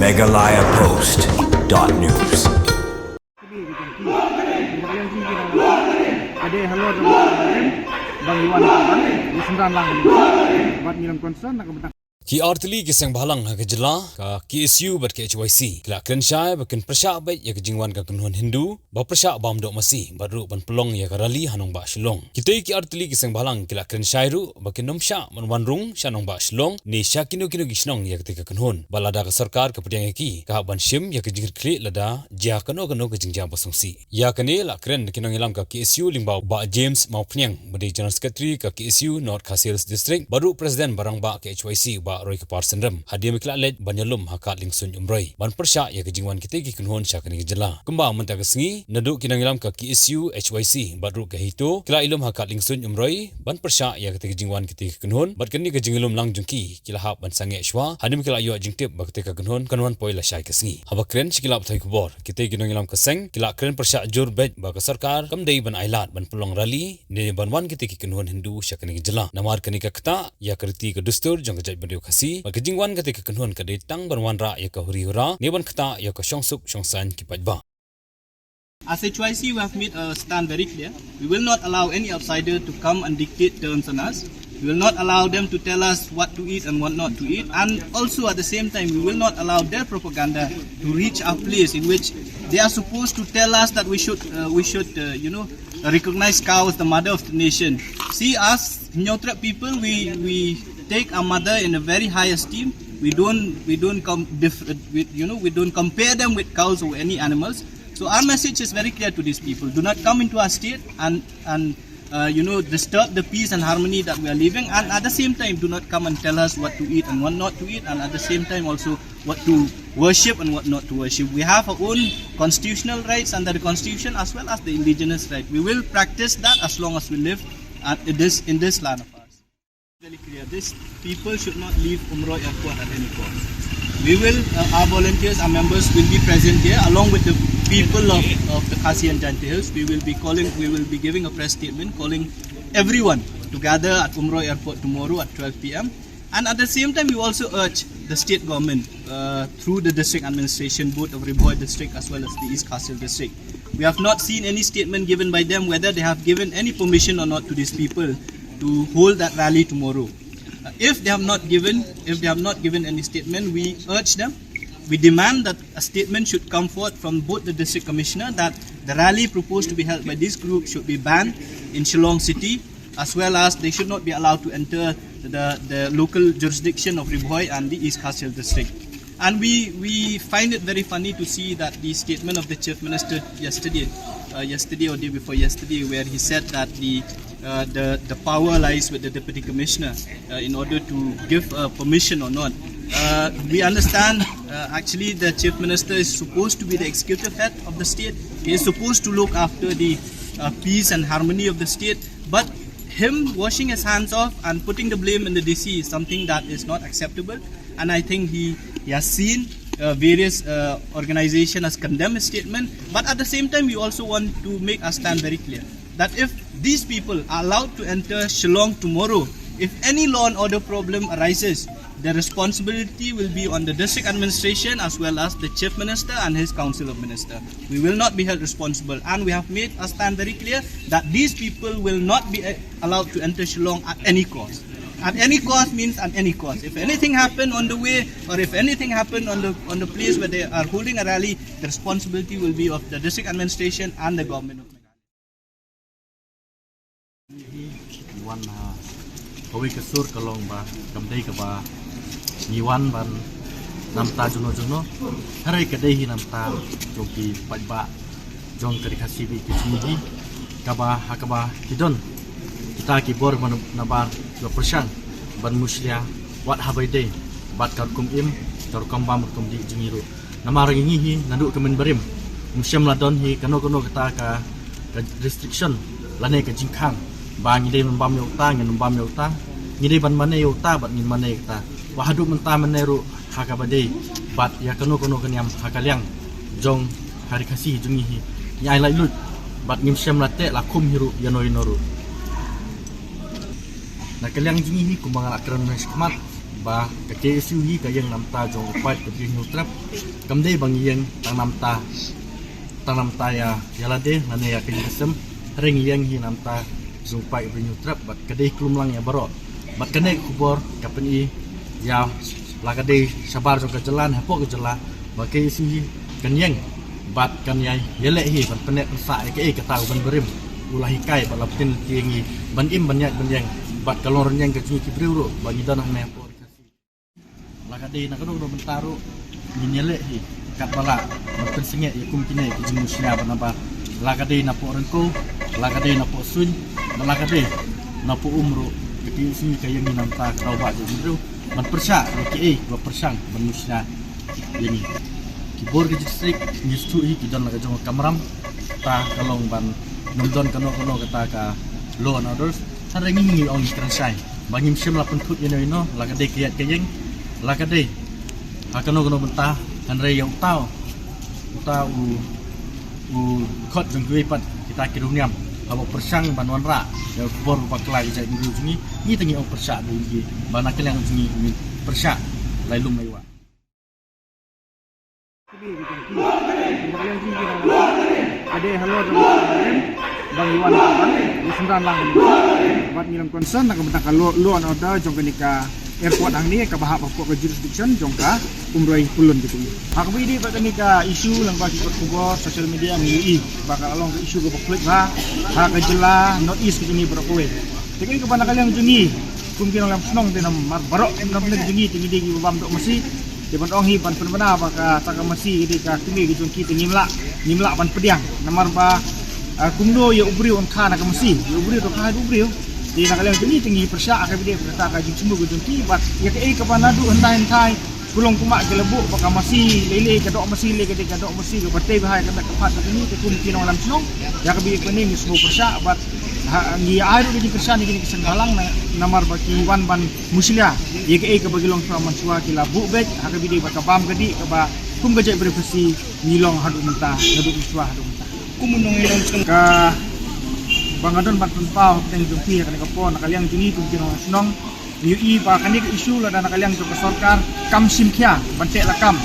megalayapost.news. Ada halo Bang Iwan di Sendran lang buat ngirim concern nak betang Ki artili ki sang balang ha kejela ka KSU bat ke HYC kila kensyai bakin persya bet ya kejingwan ka kenuan Hindu ba persya bam dok masih baru ban pelong ya karali hanong ba shilong kita ki artili ki sang balang kila kensyai ru bakin nomsya man wanrung shanong ba shilong ni syakino kino gisnong ya ketika kenuan balada ka sarkar ka pediang ki ka ban shim ya kejingir kli lada ja kano ka jingjang basongsi ya kane la kren kinong ilam ka KSU limbau ba James Maupnyang badi general secretary ka KSU North Khasiels district baru presiden barang ba ke HYC ba Roy Kapar Sendram hadia mikla lej banyalum hakat lingsun umroy ban persya ya kejingwan kita ki kunhon syakani gejela kemba menta kesengi naduk kinangilam ka KSU HYC badru ka hito kila ilum hakat lingsun umroy ban persya ya kita kejingwan kita ki kunhon bat keni kejingilum lang jungki kila hab ban sange shwa hadia mikla yo jingtip ba kita ka kunhon kanwan poila syai kesengi haba kren sikila thai kubor kita kinangilam keseng kila kren persya jur bej ba ka sarkar kamdei ban ailat ban pulong rali ne banwan kita ki kunhon Hindu syakani gejela namar keni ka kata ya kerti ka dustur jong kejai bandiu kasi kejingwan ketika kenuan ke ditang berwan ra ya ka huri hura neban kata ya ka syongsuk syongsan ki pajba. As HYC, we have made a stand very clear. We will not allow any outsider to come and dictate terms on us. We will not allow them to tell us what to eat and what not to eat. And also at the same time, we will not allow their propaganda to reach a place in which they are supposed to tell us that we should recognize cow as the mother of the nation. See, us Nyotra people, we take our mother in a very high esteem. We don't compare them with cows or any animals. So our message is very clear to these people: do not come into our state and disturb the peace and harmony that we are living. And at the same time, do not come and tell us what to eat and what not to eat. And at the same time, also what to worship and what not to worship. We have our own constitutional rights under the constitution as well as the indigenous right. We will practice that as long as we live in this land of ours. Very clear. These people should not leave Umroi Airport at any cost. We will, our volunteers, our members will be present here along with the people of the Khasi and Jaintia Hills. We will be giving a press statement calling everyone to gather at Umroi Airport tomorrow at 12 p.m. And at the same time, we also urge the state government through the district administration, both of Ribhoi district as well as the East Khasi district. We have not seen any statement given by them whether they have given any permission or not to these people to hold that rally tomorrow. If they have not given any statement, we urge them. We demand that a statement should come forth from both the district commissioner that the rally proposed to be held by this group should be banned in Shillong city, as well as they should not be allowed to enter the local jurisdiction of Ribhoi and the East Khasi district. And we find it very funny to see that the statement of the chief minister yesterday or day before yesterday, where he said that the power lies with the deputy commissioner in order to give permission or not. We understand actually the chief minister is supposed to be the executive head of the state. He is supposed to look after the peace and harmony of the state, but him washing his hands off and putting the blame in the DC is something that is not acceptable. And I think he has seen various organizations has condemned his statement. But at the same time, we also want to make our stand very clear that if these people are allowed to enter Shillong tomorrow, if any law and order problem arises, the responsibility will be on the district administration as well as the chief minister and his council of ministers. We will not be held responsible, and we have made a stand very clear that these people will not be allowed to enter Shillong at any cost. At any cost means at any cost. If anything happen on the way, or if anything happen on the place where they are holding a rally, the responsibility will be of the district administration and the government of Meghalaya. Niwan hawi kesur kalong ba kamdei ka ba niwan ban namta juno harai kadai hi namta joki pajba jong kari khasibi kismihi kaba hakaba kidon kita ki bor man nabar lo persang ban muslia wat habai dei bat kar kum im tar kambam kum di jingiru namar ngi hi nandu kemen berim musyam ladon hi kano kata ka restriction lane ka jingkhang ba ngi dei nombam yokta ngi nombam yokta ngi dei ban mane yokta bat ngi mane yokta wa hadu menta maneru hakaba dei bat ya kano kanyam hakaliang jong hari kasih jungi hi nyai lai lut bat ngim syam late lakum hiru yanoi noru na kaliang jungi hi kumbang akran skmat ba ka KSU hi ka yang nam ta jong pat ka bi nu trap kam dei bang yang tang nam ta ya yalade nane ya ka sem ring yang hi nam ta jong pat bi nu trap bat ka dei klum lang ya baro bat ka ne kubor ka pen i ya la ka dei sabar jong ka jalan hapo ka jalan ba KSU hi kan yang bat kan ya yele hi ban penet sa ke ka ta ban berim ulah hikai bat lapin tiengi ban im ban yak ban yang bat kalon yang ke ki briu bagi danah ne po lakade na kanu bentaro ninyele hi kat bala makin sengit ya kum kine ki jemu sia banaba lakade na po rengko lakade na po sun lakade na po umro kiti sini kayang ni namta tau ba je briu ban persya ki ba persang manusia ini kibor ke distrik ni stu hi ki dan la jong kamram ta kalong ban nundon kano kata ka law and orders har ngi on transai bangim sim la pentut ino lakade kiat kayeng lakade akano bentah hanre yang tau u khot jeng kui pat kita kiruniam abo persang banwan ra ya bor bakla jai dulu jungi ni tengi o persa dulu banakel yang jungi persa lailum maiwa ada halo bang Iwan di sendan lang buat ngilam concern nak bentang ka law and order jong kenika airport ang ni ka bahak pokok ke jurisdiction jong ka umroi pulun gitu. Hak bidi ba kenika isu lang bagi kubur social media ngi bakal along ke isu ke poklik ba ha ka jela not east ini berkowe. Tekin ke bana kalian jungi kumkin lam snong denam mar barok nam ne jungi tingi digi bam dok mesi di ban ong hi ban penbena baka taka mesi di ka kimi gi jong ki nimla ban pediang namar ba kumno ya ubri on khana ka mesi ya ubri to ka ubri di nakaliang tinggi persya akan dia berkata kajing semua gudung kibat ya ke ka panadu hentai gulung kumak ke lebuk baka masih lele ke dok masih le ke dok masih ke batai bahai ke tempat ini ke kumkin orang senong ya ke bi pening semua persya bat ngi air di persya ni kini kesenggalang namar baki wan ban muslia ya ke bagi long sama suwa kila bu bet hak bi dia baka bam gedi ke ba kum gajai berfesi nilong hadu mentah hadu suwa hadu mentah kumunong ilong ka bangadon batun pau teng jumpi kan kapo nakaliang jungi kum kino snong ui ba kan isu la dan nakaliang ke sarkar kam simkhya bante la kam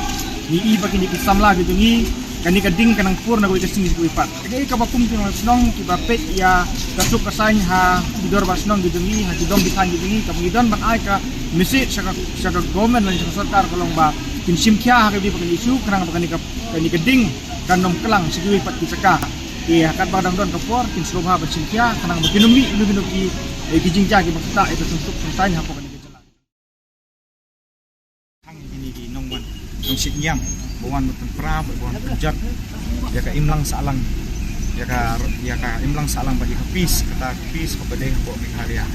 ui ba kini kisamla ge jungi kan ka ding kanang pur na go ke sing ku ipat ke ka ba kum kino snong ki ba pet ya kasuk kasain ha didor ba snong ge jungi ha didom dithan ge jungi kam idon ban ai ka message saka government lan sarkar kolong ba kim simkhya ha ke bi ba isu kanang ba kan ka ding kanom kelang sigui pat ki saka iya kat badang don kapor kin sloba bercintia kanang beginumi ilu-ilu ki jingja ki maksa itu sungsuk sungsanya hapo kan gejala hang ini di nongwan nong siknyam bawan mutun pra bawan penjat ya ka imlang salang ya ka imlang salang bagi kapis kata kapis kepada hapo mikhalia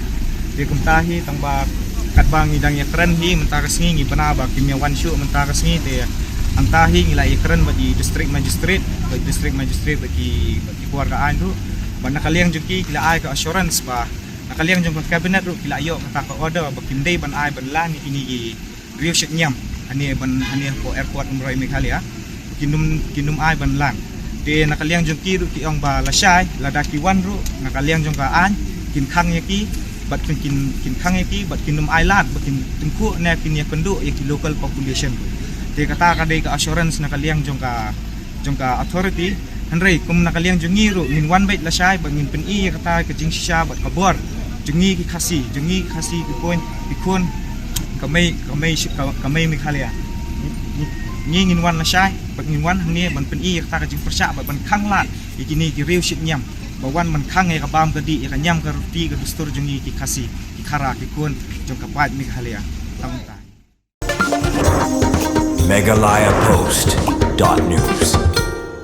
di kumtahi tangba kat bang idang ya keren hi mentakas ngi panaba kimya wan shu mentakas ngi te antahi ngilai keren bagi district magistrate bagi keluargaan tu ban nakaliang juki kila ai ka assurance ba nakaliang jung cabinet ru kila ayo kata ka order bagi ndai ban ai ban la ni ini gi riu shik nyam ani ko airport umroi Meghalaya kinum ai ban lang de nakaliang juki ru ti ong ba la shai la daki wan ru nakaliang jung ka an kin khang yaki bat kin khang yaki bat kinum ai lat bakin tengku ne kin ya penduk yaki local population de kata ka dei ka assurance nakaliang jung ka authority hanrei kum nakaliang jungi ru min wan bait la shai bangin pen i kata ka jing sha bat kabor jungi ki khasi ki point ki kon kamai Meghalaya ngin wan la shai bangin wan hang ni ban pen i kata ka jing persya ban khang lat ikini ki riu shit nyam ba wan man khang e ka bam ka di ka nyam ka ruti ka dustur jungi ki khasi ki khara ki kon jong ka pat Meghalaya tang Meghalaya Post.news